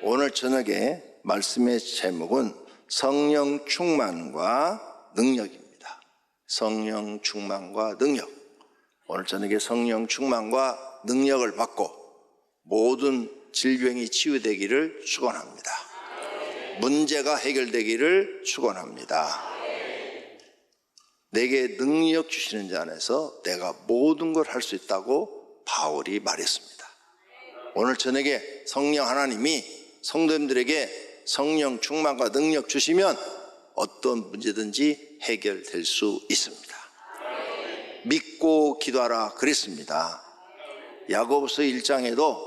오늘 저녁에 말씀의 제목은 성령 충만과 능력입니다. 성령 충만과 능력. 오늘 저녁에 성령 충만과 능력을 받고 모든 질병이 치유되기를 축원합니다. 문제가 해결되기를 축원합니다. 내게 능력 주시는 자 안에서 내가 모든 걸 할 수 있다고 바울이 말했습니다. 오늘 저녁에 성령 하나님이 성도님들에게 성령 충만과 능력 주시면 어떤 문제든지 해결될 수 있습니다. 믿고 기도하라 그랬습니다. 야고보서 1장에도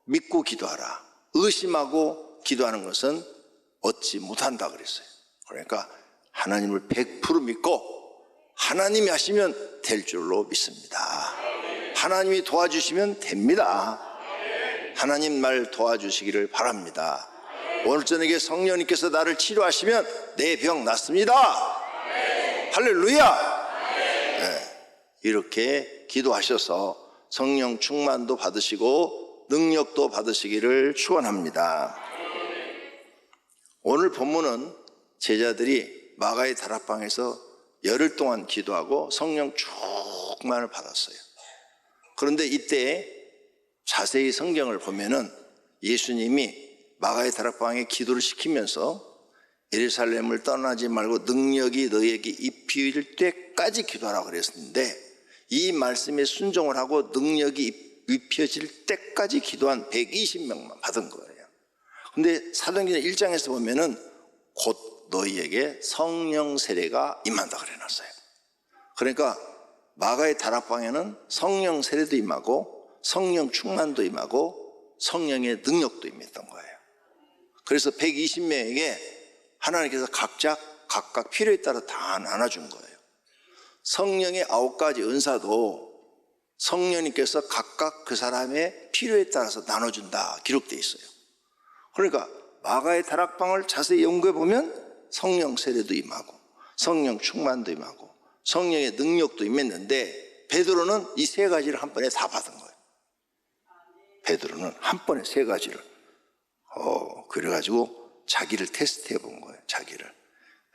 믿고 기도하라, 의심하고 기도하는 것은 얻지 못한다 그랬어요. 그러니까 하나님을 100% 믿고 하나님이 하시면 될 줄로 믿습니다. 하나님이 도와주시면 됩니다. 하나님 말 도와주시기를 바랍니다. 오늘 저녁에 성령님께서 나를 치료하시면 내 병 낫습니다. 할렐루야. 네, 이렇게 기도하셔서 성령 충만도 받으시고 능력도 받으시기를 축원합니다. 오늘 본문은 제자들이 마가의 다락방에서 열흘 동안 기도하고 성령 충만을 받았어요. 그런데 이때 자세히 성경을 보면은 예수님이 마가의 다락방에 기도를 시키면서 예루살렘을 떠나지 말고 능력이 너희에게 입힐 때까지 기도하라 그랬는데 이 말씀에 순종을 하고 능력이 입혀질 때까지 기도한 120명만 받은 거예요. 근데 사도행전 1장에서 보면은 곧 너희에게 성령 세례가 임한다 그래 놨어요. 그러니까 마가의 다락방에는 성령 세례도 임하고 성령 충만도 임하고 성령의 능력도 임했던 거예요. 그래서 120명에게 하나님께서 각각 필요에 따라 다 나눠준 거예요. 성령의 9가지 은사도 성령님께서 각각 그 사람의 필요에 따라서 나눠준다 기록되어 있어요. 그러니까 마가의 다락방을 자세히 연구해 보면 성령 세례도 임하고 성령 충만도 임하고 성령의 능력도 임했는데 베드로는 이 3가지를 한 번에 다 받은 거예요. 베드로는 한 번에 3가지를 그래가지고 자기를 테스트해 본 거예요. 자기를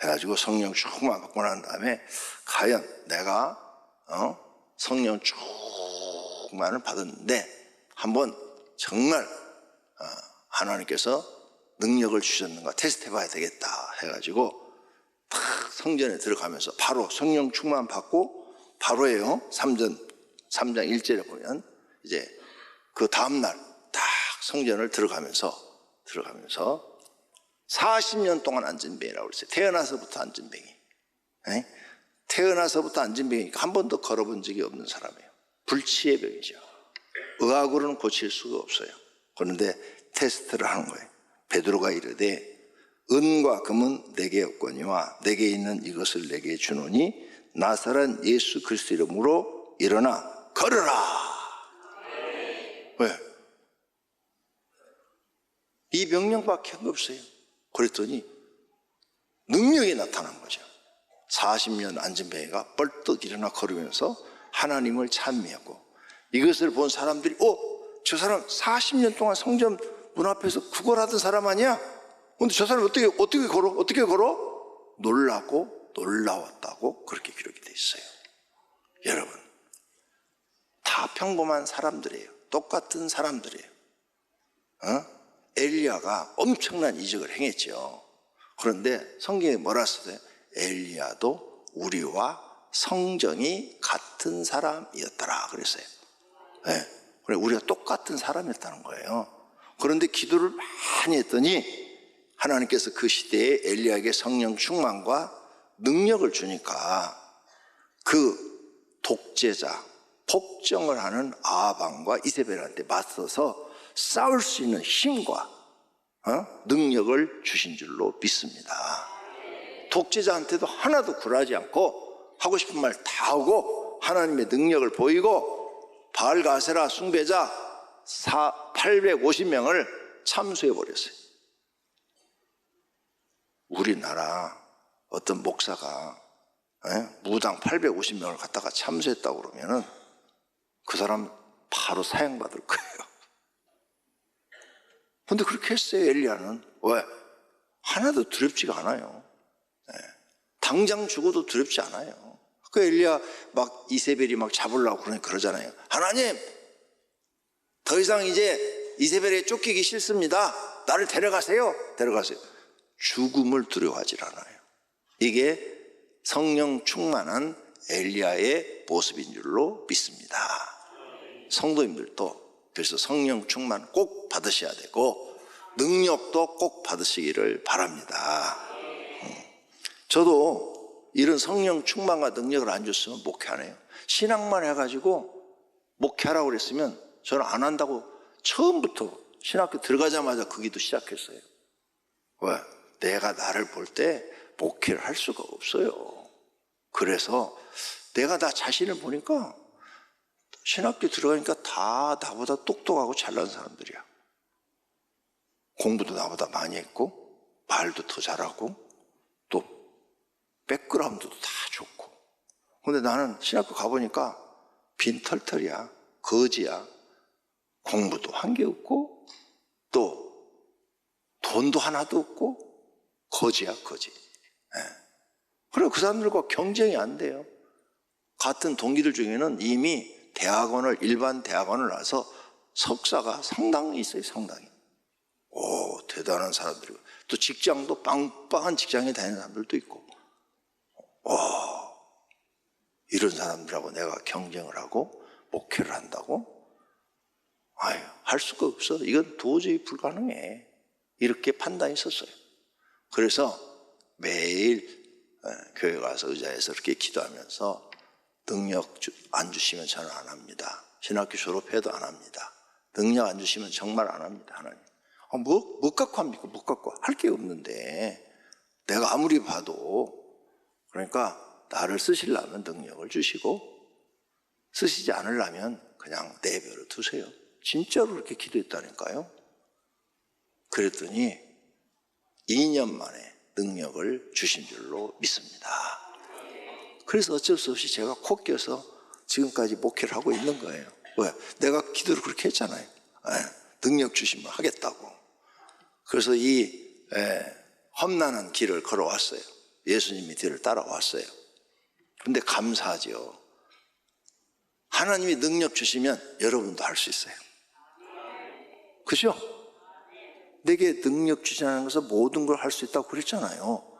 해가지고 성령 충만 받고 난 다음에 과연 내가 성령 충만을 받았는데 한번 정말 하나님께서 능력을 주셨는가 테스트해 봐야 되겠다 해가지고 딱 성전에 들어가면서 바로 성령 충만 받고 바로예요. 3장 1절에 보면 이제 그 다음날 딱 성전을 들어가면서 40년 동안 앉은 병이라고 그랬어요. 태어나서부터 앉은 병이. 네? 태어나서부터 앉은 병이니까 한 번도 걸어본 적이 없는 사람이에요. 불치의 병이죠. 의학으로는 고칠 수가 없어요. 그런데 테스트를 하는 거예요. 베드로가 이르되 은과 금은 내게 없거니와 내게 있는 이것을 내게 주노니 나사렛 예수 그리스도 이름으로 일어나 걸으라. 왜? 이 명령밖에 없어요. 그랬더니 능력이 나타난 거죠. 40년 앉은 병이가 벌떡 일어나 걸으면서 하나님을 찬미하고 이것을 본 사람들이 저 사람 40년 동안 성전 문 앞에서 구걸하던 사람 아니야? 근데 저 사람이 어떻게 걸어? 놀라고 놀라웠다고 그렇게 기록이 돼 있어요. 여러분, 다 평범한 사람들이에요. 똑같은 사람들이에요. 엘리야가 엄청난 이적을 행했죠. 그런데 성경에 뭐라 써요? 엘리야도 우리와 성정이 같은 사람이었더라 그랬어요. 네. 그래, 우리가 똑같은 사람이었다는 거예요. 그런데 기도를 많이 했더니 하나님께서 그 시대에 엘리야에게 성령 충만과 능력을 주니까 그 독재자, 폭정을 하는 아합왕과 이세벨한테 맞서서 싸울 수 있는 힘과 능력을 주신 줄로 믿습니다. 독재자한테도 하나도 굴하지 않고 하고 싶은 말 다 하고 하나님의 능력을 보이고 바알가세라 숭배자 850명을 참수해 버렸어요. 우리나라 어떤 목사가 무당 850명을 갖다가 참수했다고 그러면은 그 사람 바로 사형받을 거예요. 근데 그렇게 했어요. 엘리야는. 왜? 하나도 두렵지가 않아요. 당장 죽어도 두렵지 않아요. 그 엘리야 막 이세벨이 막 잡으려고 그러잖아요. 하나님, 더 이상 이제 이세벨에 쫓기기 싫습니다. 나를 데려가세요. 데려가세요. 죽음을 두려워하지 않아요. 이게 성령 충만한 엘리야의 모습인 줄로 믿습니다. 성도님들도 그래서 성령 충만 꼭 받으셔야 되고 능력도 꼭 받으시기를 바랍니다. 저도 이런 성령 충만과 능력을 안 줬으면 목회 안 해요. 신학만 해가지고 목회하라고 그랬으면 저는 안 한다고 처음부터 신학교 들어가자마자 그 기도 시작했어요. 왜? 내가 나를 볼 때 목회를 할 수가 없어요. 그래서 내가 나 자신을 보니까 신학교 들어가니까 다 나보다 똑똑하고 잘난 사람들이야. 공부도 나보다 많이 했고 말도 더 잘하고 또 백그라운드도 다 좋고. 근데 나는 신학교 가보니까 빈털털이야. 거지야. 공부도 한 게 없고 또 돈도 하나도 없고 거지야, 거지. 그리고 그 사람들과 경쟁이 안 돼요. 같은 동기들 중에는 이미 일반 대학원을 나와서 석사가 상당히 있어요, 상당히. 오, 대단한 사람들이고. 또 직장도 빵빵한 직장에 다니는 사람들도 있고. 이런 사람들하고 내가 경쟁을 하고 목회를 한다고? 아유, 할 수가 없어. 이건 도저히 불가능해. 이렇게 판단이 섰어요. 그래서 매일 교회 가서 의자에서 이렇게 기도하면서 능력 안 주시면 저는 안 합니다. 신학교 졸업해도 안 합니다. 능력 안 주시면 정말 안 합니다. 하나님. 뭐 갖고 합니까? 뭐 갖고 할 게 없는데 내가 아무리 봐도. 그러니까 나를 쓰시려면 능력을 주시고 쓰시지 않으려면 그냥 내버려 두세요. 진짜로 그렇게 기도했다니까요. 그랬더니 2년 만에 능력을 주신 줄로 믿습니다. 그래서 어쩔 수 없이 제가 코 껴서 지금까지 목회를 하고 있는 거예요. 왜? 내가 기도를 그렇게 했잖아요. 능력 주시면 하겠다고. 그래서 이 험난한 길을 걸어왔어요. 예수님이 뒤를 따라왔어요. 그런데 감사하죠. 하나님이 능력 주시면 여러분도 할 수 있어요. 그죠? 내게 능력 주시는 것은 모든 걸 할 수 있다고 그랬잖아요.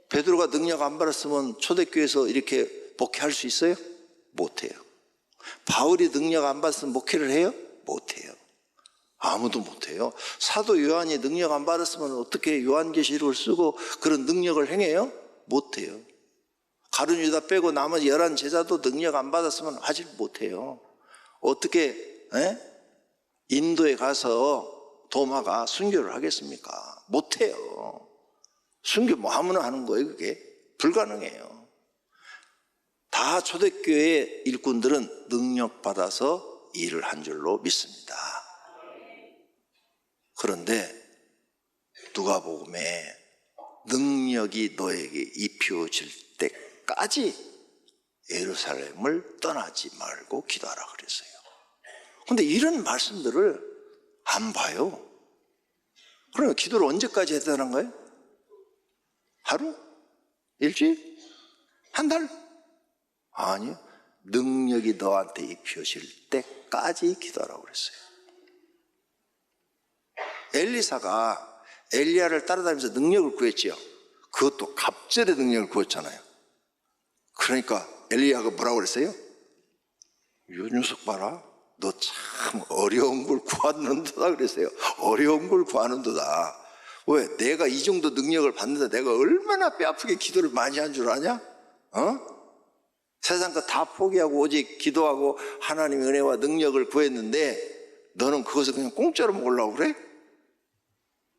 베드로가 능력 안 받았으면 초대교회에서 이렇게 목회할 수 있어요? 못해요. 바울이 능력 안 받았으면 목회를 해요? 못해요. 아무도 못해요. 사도 요한이 능력 안 받았으면 어떻게 요한계시록을 쓰고 그런 능력을 행해요? 못해요. 가룟 유다 빼고 나머지 11 제자도 능력 안 받았으면 하질 못해요. 어떻게 인도에 가서 도마가 순교를 하겠습니까? 못해요. 순교 뭐 아무나 하는 거예요. 그게 불가능해요. 다 초대교회 일꾼들은 능력 받아서 일을 한 줄로 믿습니다. 그런데 누가복음에 능력이 너에게 입혀질 때까지 예루살렘을 떠나지 말고 기도하라 그랬어요. 그런데 이런 말씀들을 안 봐요. 그러면 기도를 언제까지 해야 되는 거예요? 하루? 일주일? 한 달? 아니요. 능력이 너한테 입혀질 때까지 기도하라고 그랬어요. 엘리사가 엘리야를 따라다니면서 능력을 구했지요. 그것도 갑절의 능력을 구했잖아요. 그러니까 엘리야가 뭐라고 그랬어요? 이 녀석 봐라. 너 참 어려운 걸 구하는도다 그랬어요. 어려운 걸 구하는도다. 왜? 내가 이 정도 능력을 받는데 내가 얼마나 뼈아프게 기도를 많이 한 줄 아냐? 세상 거 다 포기하고 오직 기도하고 하나님의 은혜와 능력을 구했는데 너는 그것을 그냥 공짜로 먹으려고 그래?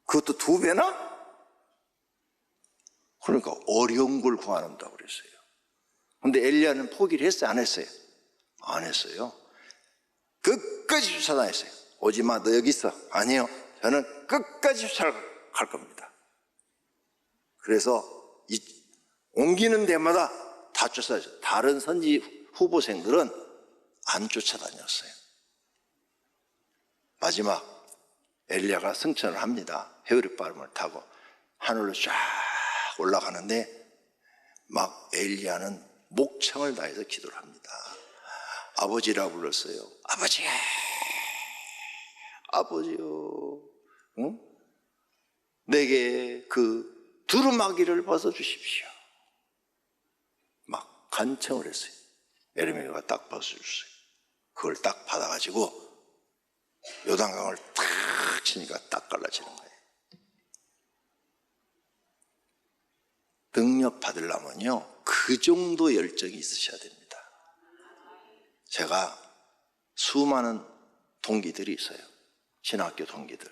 그것도 2배나? 그러니까 어려운 걸 구하는다고 그랬어요. 근데 엘리야는 포기를 했어요? 안 했어요? 안 했어요. 끝까지 쫓아다녔어요. 오지마, 너 여기 있어. 아니요, 저는 끝까지 쫓아갈 겁니다. 그래서 옮기는 데마다 다 쫓아다녔어요. 다른 선지 후보생들은 안 쫓아다녔어요. 마지막 엘리야가 승천을 합니다. 회오리바람을 타고 하늘로 쫙 올라가는데 막 엘리야는 목청을 다해서 기도를 합니다. 아버지라고 불렀어요. 아버지, 아버지요, 응? 내게 그 두루마기를 벗어주십시오. 막 간청을 했어요. 에르미야가 딱 벗어줬어요. 그걸 딱 받아가지고 요단강을 탁 치니까 딱 갈라지는 거예요. 능력 받으려면요, 그 정도 열정이 있으셔야 됩니다. 제가 수많은 동기들이 있어요. 신학교 동기들.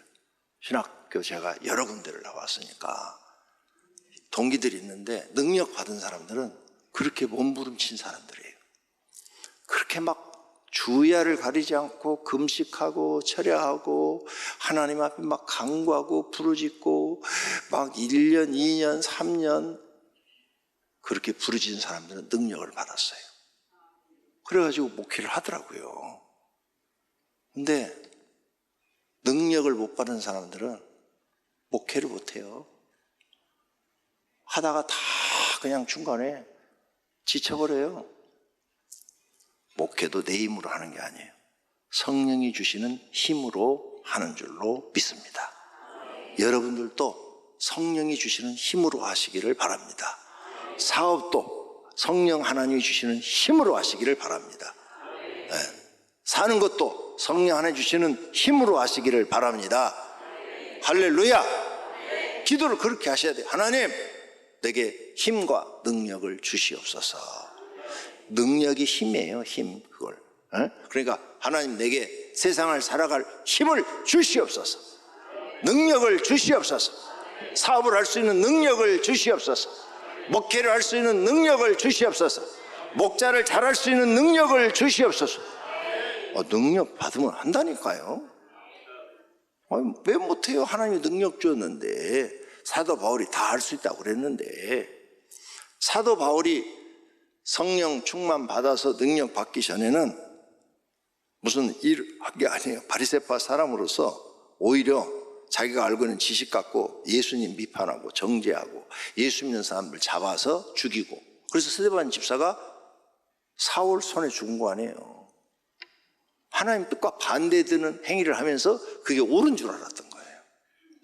신학교 제가 여러 군데를 나왔으니까 동기들이 있는데 능력 받은 사람들은 그렇게 몸부림친 사람들이에요. 그렇게 막 주야를 가리지 않고 금식하고 철야하고 하나님 앞에 막 간구하고 부르짖고 막 1년, 2년, 3년 그렇게 부르짖은 사람들은 능력을 받았어요. 그래가지고 목회를 하더라고요. 근데 능력을 못 받은 사람들은 목회를 못해요. 하다가 다 그냥 중간에 지쳐버려요. 목회도 내 힘으로 하는 게 아니에요. 성령이 주시는 힘으로 하는 줄로 믿습니다. 여러분들도 성령이 주시는 힘으로 하시기를 바랍니다. 사업도 성령 하나님이 주시는 힘으로 하시기를 바랍니다. 네. 사는 것도 성령 하나님이 주시는 힘으로 하시기를 바랍니다. 할렐루야. 기도를 그렇게 하셔야 돼요. 하나님, 내게 힘과 능력을 주시옵소서. 능력이 힘이에요. 힘. 그걸. 그러니까 하나님, 내게 세상을 살아갈 힘을 주시옵소서. 능력을 주시옵소서. 사업을 할 수 있는 능력을 주시옵소서. 목회를 할 수 있는 능력을 주시옵소서. 목자를 잘할 수 있는 능력을 주시옵소서. 능력 받으면 한다니까요. 왜 못해요? 하나님이 능력 줬는데. 사도 바울이 다 할 수 있다고 그랬는데, 사도 바울이 성령 충만 받아서 능력 받기 전에는 무슨 일 한 게 아니에요. 바리새파 사람으로서 오히려 자기가 알고 있는 지식 갖고 예수님 비판하고 정죄하고 예수 믿는 사람들 잡아서 죽이고, 그래서 스데반 집사가 사울 손에 죽은 거 아니에요. 하나님 뜻과 반대되는 행위를 하면서 그게 옳은 줄 알았던 거예요.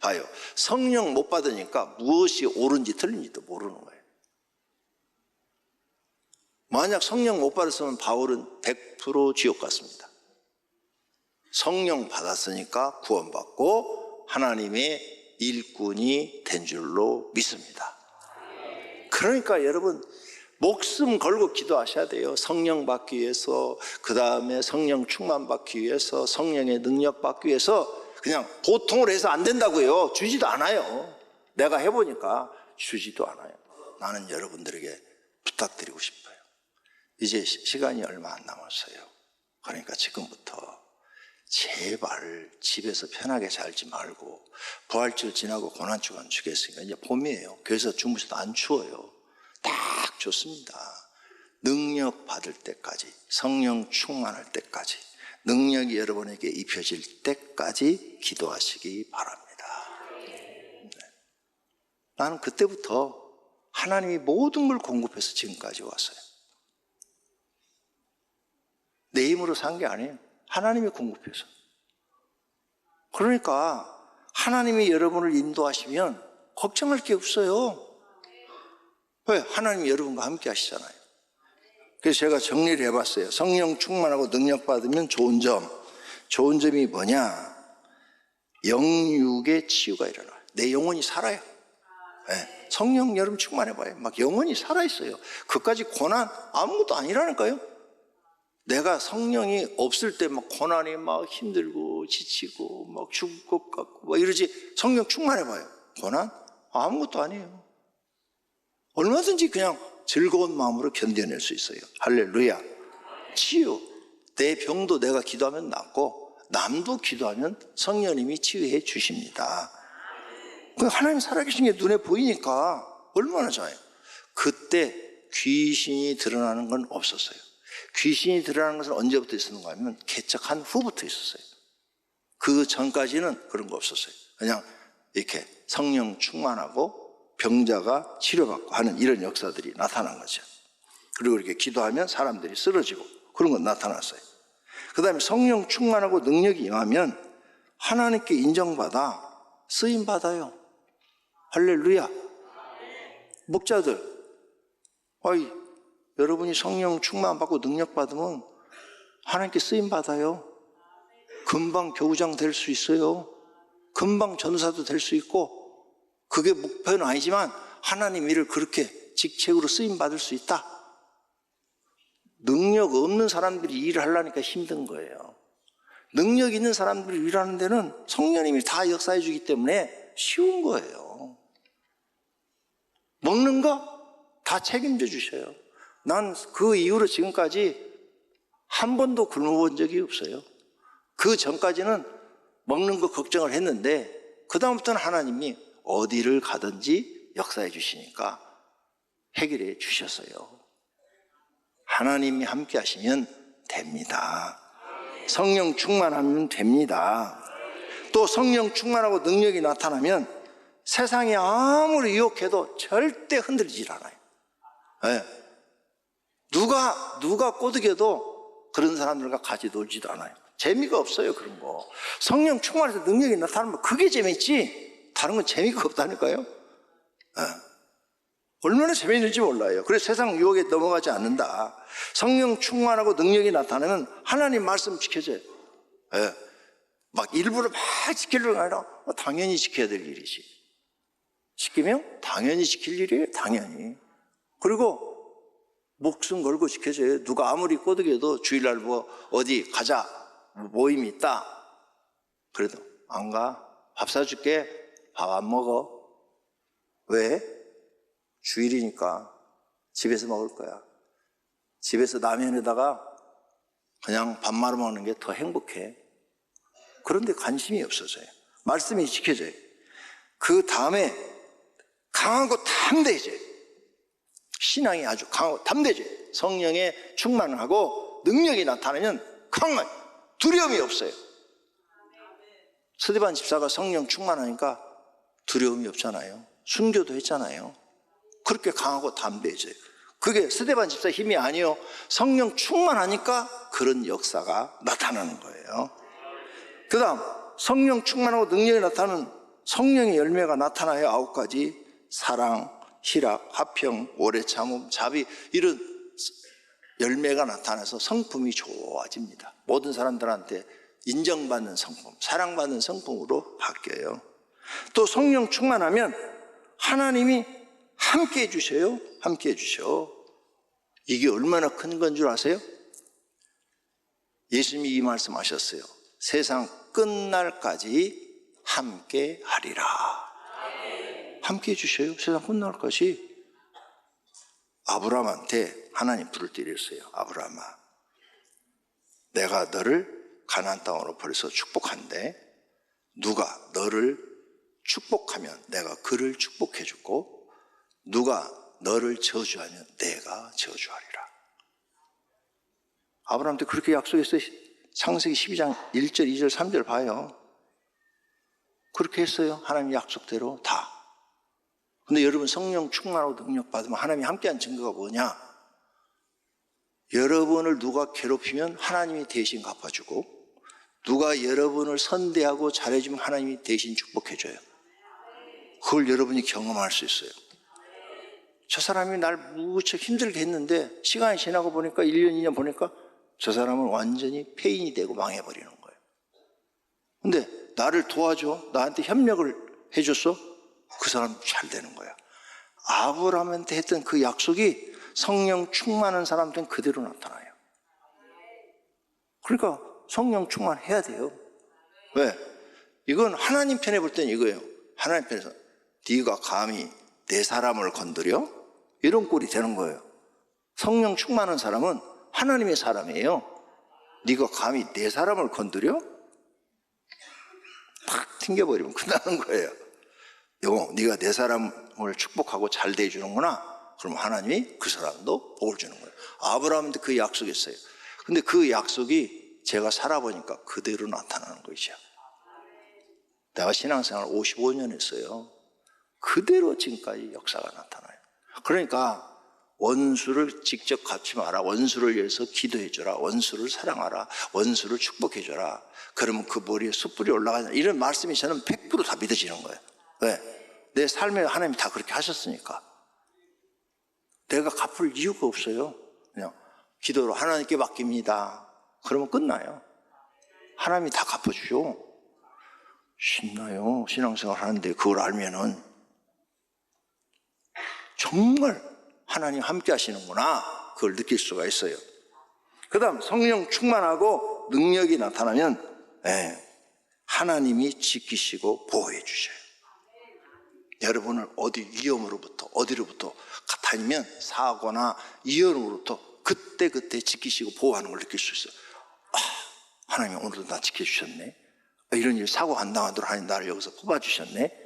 봐요. 성령 못 받으니까 무엇이 옳은지 틀린지도 모르는 거예요. 만약 성령 못 받았으면 바울은 100% 지옥 갔습니다. 성령 받았으니까 구원받고 하나님의 일꾼이 된 줄로 믿습니다. 그러니까 여러분, 목숨 걸고 기도하셔야 돼요. 성령 받기 위해서, 그 다음에 성령 충만 받기 위해서, 성령의 능력 받기 위해서. 그냥 보통으로 해서 안 된다고요. 주지도 않아요. 내가 해보니까 주지도 않아요. 나는 여러분들에게 부탁드리고 싶어요. 이제 시간이 얼마 안 남았어요. 그러니까 지금부터 제발 집에서 편하게 살지 말고, 부활절 지나고 고난주간 주겠으니까 이제 봄이에요. 교회에서 주무셔도 안 추워요. 딱 좋습니다. 능력 받을 때까지, 성령 충만할 때까지, 능력이 여러분에게 입혀질 때까지 기도하시기 바랍니다. 네. 나는 그때부터 하나님이 모든 걸 공급해서 지금까지 왔어요. 내 힘으로 산 게 아니에요. 하나님이 공급해서. 그러니까 하나님이 여러분을 인도하시면 걱정할 게 없어요. 왜? 하나님이 여러분과 함께 하시잖아요. 그래서 제가 정리를 해봤어요. 성령 충만하고 능력 받으면 좋은 점. 좋은 점이 뭐냐? 영육의 치유가 일어나요. 내 영혼이 살아요. 네. 성령 여러분 충만해봐요. 막 영혼이 살아있어요. 그까지 고난 아무것도 아니라니까요. 내가 성령이 없을 때 막 고난이 막 힘들고 지치고 막 죽을 것 같고 막 이러지. 성령 충만해봐요. 고난 아무것도 아니에요. 얼마든지 그냥 즐거운 마음으로 견뎌낼 수 있어요. 할렐루야. 치유. 내 병도 내가 기도하면 낫고 남도 기도하면 성령님이 치유해 주십니다. 하나님 살아계신 게 눈에 보이니까 얼마나 좋아요. 그때 귀신이 드러나는 건 없었어요. 귀신이 드러나는 것은 언제부터 있었는가 하면 개척한 후부터 있었어요. 그 전까지는 그런 거 없었어요. 그냥 이렇게 성령 충만하고 병자가 치료받고 하는 이런 역사들이 나타난 거죠. 그리고 이렇게 기도하면 사람들이 쓰러지고 그런 건 나타났어요. 그 다음에 성령 충만하고 능력이 임하면 하나님께 인정받아 쓰임받아요. 할렐루야. 목자들, 여러분이 성령 충만받고 능력 받으면 하나님께 쓰임받아요. 금방 교우장 될 수 있어요. 금방 전사도 될 수 있고, 그게 목표는 아니지만 하나님 일을 그렇게 직책으로 쓰임받을 수 있다. 능력 없는 사람들이 일을 하려니까 힘든 거예요. 능력 있는 사람들이 일하는 데는 성령님이 다 역사해 주기 때문에 쉬운 거예요. 먹는 거 다 책임져 주셔요. 난 그 이후로 지금까지 한 번도 굶어본 적이 없어요. 그 전까지는 먹는 거 걱정을 했는데 그 다음부터는 하나님이 어디를 가든지 역사해 주시니까 해결해 주셨어요. 하나님이 함께 하시면 됩니다. 성령 충만하면 됩니다. 또 성령 충만하고 능력이 나타나면 세상이 아무리 유혹해도 절대 흔들리질 않아요. 네. 누가 꼬드겨도 그런 사람들과 같이 놀지도 않아요. 재미가 없어요, 그런 거. 성령 충만해서 능력이 나타나면 그게 재밌지 다른 건 재미가 없다니까요. 네. 얼마나 재미있는지 몰라요. 그래서 세상 유혹에 넘어가지 않는다. 성령 충만하고 능력이 나타나면 하나님 말씀 지켜져요. 네. 막 일부러 막 지키려는 게 아니라 당연히 지켜야 될 일이지. 지키면 당연히 지킬 일이에요. 당연히. 그리고 목숨 걸고 지켜줘요. 누가 아무리 꼬드겨도 주일날 뭐 어디 가자 모임이 있다 그래도 안 가. 밥 사줄게. 밥 안 먹어. 왜? 주일이니까 집에서 먹을 거야. 집에서 라면에다가 그냥 밥 말아 먹는 게 더 행복해. 그런데 관심이 없어져요. 말씀이 지켜져요. 그 다음에 강하고 담대해져요. 신앙이 아주 강하고 담대해져요. 성령에 충만하고 능력이 나타나면 강한 두려움이 없어요. 스데반 집사가 성령 충만하니까 두려움이 없잖아요. 순교도 했잖아요. 그렇게 강하고 담대해져요. 그게 스데반 집사 힘이 아니요, 성령 충만하니까 그런 역사가 나타나는 거예요. 그 다음 성령 충만하고 능력이 나타나는 성령의 열매가 나타나요. 9가지. 사랑, 희락, 화평, 오래 참음, 자비, 이런 열매가 나타나서 성품이 좋아집니다. 모든 사람들한테 인정받는 성품, 사랑받는 성품으로 바뀌어요. 또 성령 충만하면 하나님이 함께 해주셔요. 함께 해주셔. 이게 얼마나 큰 건 줄 아세요? 예수님이 이 말씀하셨어요. 세상 끝날까지 함께 하리라. 함께 해주셔요. 세상 끝날까지. 아브라함한테 하나님 부를 때 이랬어요. 아브라함아, 내가 너를 가나안 땅으로 벌써 축복한데 누가 너를 축복하면 내가 그를 축복해 주고 누가 너를 저주하면 내가 저주하리라. 아브라함한테 그렇게 약속했어요. 창세기 12장 1절, 2절, 3절 봐요. 그렇게 했어요. 하나님 약속대로 다. 근데 여러분 성령 충만하고 능력 받으면 하나님이 함께한 증거가 뭐냐? 여러분을 누가 괴롭히면 하나님이 대신 갚아주고 누가 여러분을 선대하고 잘해주면 하나님이 대신 축복해줘요. 그걸 여러분이 경험할 수 있어요. 저 사람이 날 무척 힘들게 했는데 시간이 지나고 보니까 1년, 2년 보니까 저 사람은 완전히 폐인이 되고 망해버리는 거예요. 근데 나를 도와줘, 나한테 협력을 해줬어, 그 사람 잘 되는 거야. 아브라함한테 했던 그 약속이 성령 충만한 사람한테는 그대로 나타나요. 그러니까 성령 충만해야 돼요. 왜? 이건 하나님 편에 볼 때는 이거예요. 하나님 편에서 네가 감히 내 사람을 건드려? 이런 꼴이 되는 거예요. 성령 충만한 사람은 하나님의 사람이에요. 네가 감히 내 사람을 건드려? 탁 튕겨버리면 끝나는 거예요. 여보, 네가 내 사람을 축복하고 잘 대해주는구나. 그럼 하나님이 그 사람도 복을 주는 거예요. 아브라함한테 그 약속했어요. 근데 그 약속이 제가 살아보니까 그대로 나타나는 것이죠. 내가 신앙생활 55년 했어요. 그대로 지금까지 역사가 나타나요. 그러니까 원수를 직접 갚지 마라. 원수를 위해서 기도해줘라. 원수를 사랑하라. 원수를 축복해줘라. 그러면 그 머리에 숯불이 올라가냐. 이런 말씀이 저는 100% 다 믿어지는 거예요. 왜? 내 삶에 하나님이 다 그렇게 하셨으니까. 내가 갚을 이유가 없어요. 그냥 기도로 하나님께 맡깁니다. 그러면 끝나요. 하나님이 다 갚아주죠. 신나요. 신앙생활 하는데 그걸 알면은 정말 하나님 함께 하시는구나, 그걸 느낄 수가 있어요. 그 다음 성령 충만하고 능력이 나타나면 하나님이 지키시고 보호해 주셔요. 여러분을 어디 위험으로부터 어디로부터 다니면 사고나 위험으로부터 그때 지키시고 보호하는 걸 느낄 수 있어요. 하나님이 오늘도 나 지켜주셨네. 이런 일 사고 안 당하도록 하나님 나를 여기서 뽑아주셨네.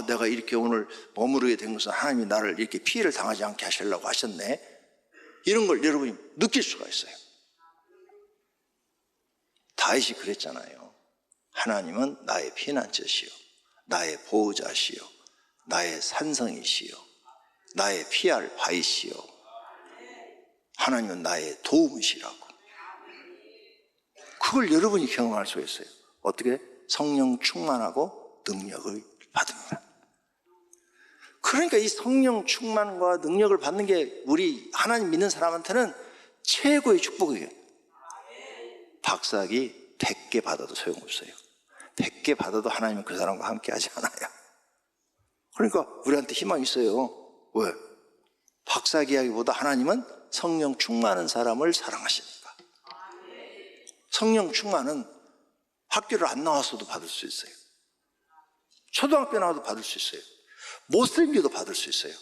내가 이렇게 오늘 머무르게 된 것은 하나님이 나를 이렇게 피해를 당하지 않게 하시려고 하셨네. 이런 걸 여러분이 느낄 수가 있어요. 다윗이 그랬잖아요. 하나님은 나의 피난처시요, 나의 보호자시요, 나의 산성이시요, 나의 피할 바위시요, 하나님은 나의 도움이시라고. 그걸 여러분이 경험할 수 있어요. 어떻게? 성령 충만하고 능력을 받습니다. 그러니까 이 성령 충만과 능력을 받는 게 우리 하나님 믿는 사람한테는 최고의 축복이에요. 박사학위 100개 받아도 소용없어요. 100개 받아도 하나님은 그 사람과 함께 하지 않아요. 그러니까 우리한테 희망이 있어요. 왜? 박사학위보다 하나님은 성령 충만한 사람을 사랑하시니까. 성령 충만은 학교를 안 나왔어도 받을 수 있어요. 초등학교 나와도 받을 수 있어요. 못생겨도 받을 수 있어요.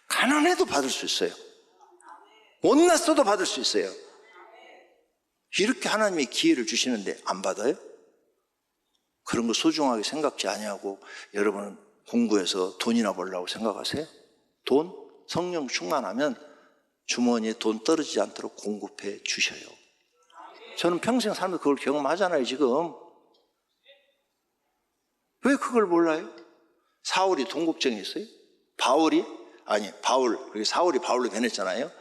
가난해도 받을 수 있어요. 못났어도 받을 수 있어요. 이렇게 하나님이 기회를 주시는데 안 받아요? 그런 거 소중하게 생각지 아니하고 여러분은 공부해서 돈이나 벌라고 생각하세요? 돈? 성령 충만하면 주머니에 돈 떨어지지 않도록 공급해 주셔요. 저는 평생 살면서 그걸 경험하잖아요, 지금. 왜 그걸 몰라요? 사울이 돈 걱정했어요? 바울이 사울이 바울로 변했잖아요.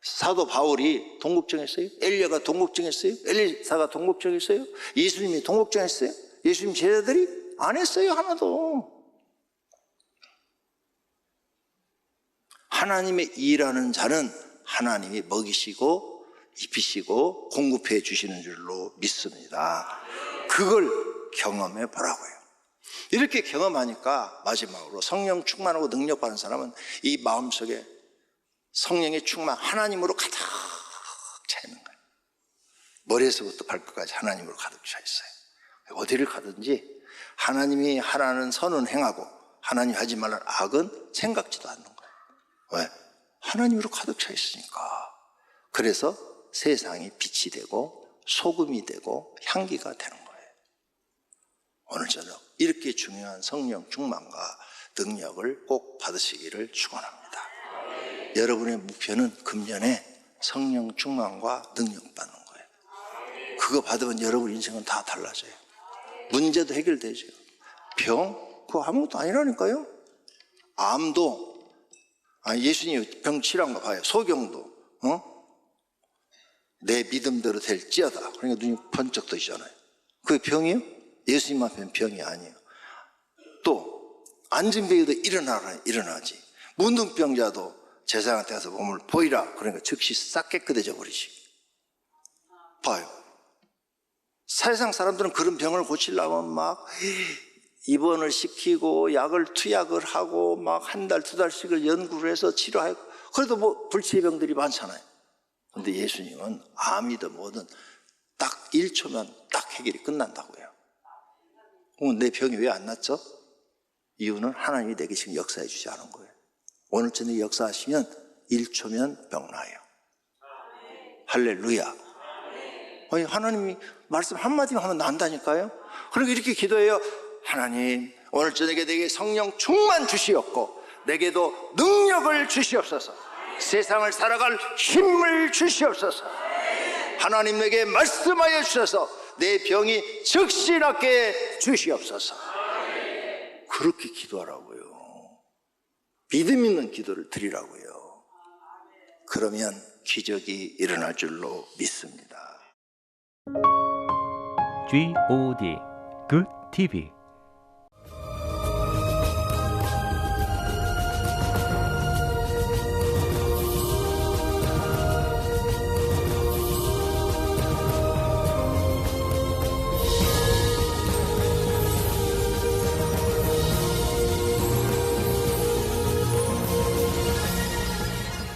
사도 바울이 돈 걱정했어요? 엘리야가 돈 걱정했어요? 엘리사가 돈 걱정했어요? 예수님이 돈 걱정했어요? 예수님 제자들이 안 했어요, 하나도. 하나님의 일하는 자는 하나님이 먹이시고 입히시고 공급해 주시는 줄로 믿습니다. 그걸 경험해 보라고요. 이렇게 경험하니까 마지막으로 성령 충만하고 능력 받은 사람은 이 마음속에 성령의 충만, 하나님으로 가득 차 있는 거예요. 머리에서부터 발끝까지 하나님으로 가득 차 있어요. 어디를 가든지 하나님이 하라는 선은 행하고 하나님 하지 말라는 악은 생각지도 않는 거예요. 왜? 하나님으로 가득 차 있으니까. 그래서 세상이 빛이 되고 소금이 되고 향기가 되는 거예요. 오늘 저녁 이렇게 중요한 성령 충만과 능력을 꼭 받으시기를 축원합니다. 여러분의 목표는 금년에 성령 충만과 능력 받는 거예요. 그거 받으면 여러분 인생은 다 달라져요. 문제도 해결되죠. 병? 그거 아무것도 아니라니까요. 암도, 예수님이 병 치료한 거 봐요. 소경도, 내 믿음대로 될지어다. 그러니까 눈이 번쩍 뜨시잖아요. 그게 병이에요? 예수님 앞에는 병이 아니에요. 또 안진뱅이도 일어나지. 문둥병자도 제사장한테 가서 몸을 보이라. 그러니까 즉시 싹 깨끗해져 버리지. 봐요. 세상 사람들은 그런 병을 고치려면 막 입원을 시키고 약을 투약을 하고 막 한 달, 두 달씩을 연구를 해서 치료하고, 그래도 뭐 불치의 병들이 많잖아요. 근데 예수님은 암이든 뭐든 딱 1초면 딱 해결이 끝난다고요. 그럼 내 병이 왜 안 낫죠? 이유는 하나님이 내게 지금 역사해 주지 않은 거예요. 오늘 저녁에 역사하시면 1초면 병 나요. 할렐루야. 아니, 하나님이 말씀 한마디만 하면 난다니까요. 그러니까 이렇게 기도해요. 하나님, 오늘 저녁에 내게 성령 충만 주시옵고 내게도 능력을 주시옵소서. 세상을 살아갈 힘을 주시옵소서. 하나님 내게 말씀하여 주셔서 내 병이 즉시 낫게 주시옵소서. 그렇게 기도하라고요. 믿음 있는 기도를 드리라고요. 그러면 기적이 일어날 줄로 믿습니다. GOD Good TV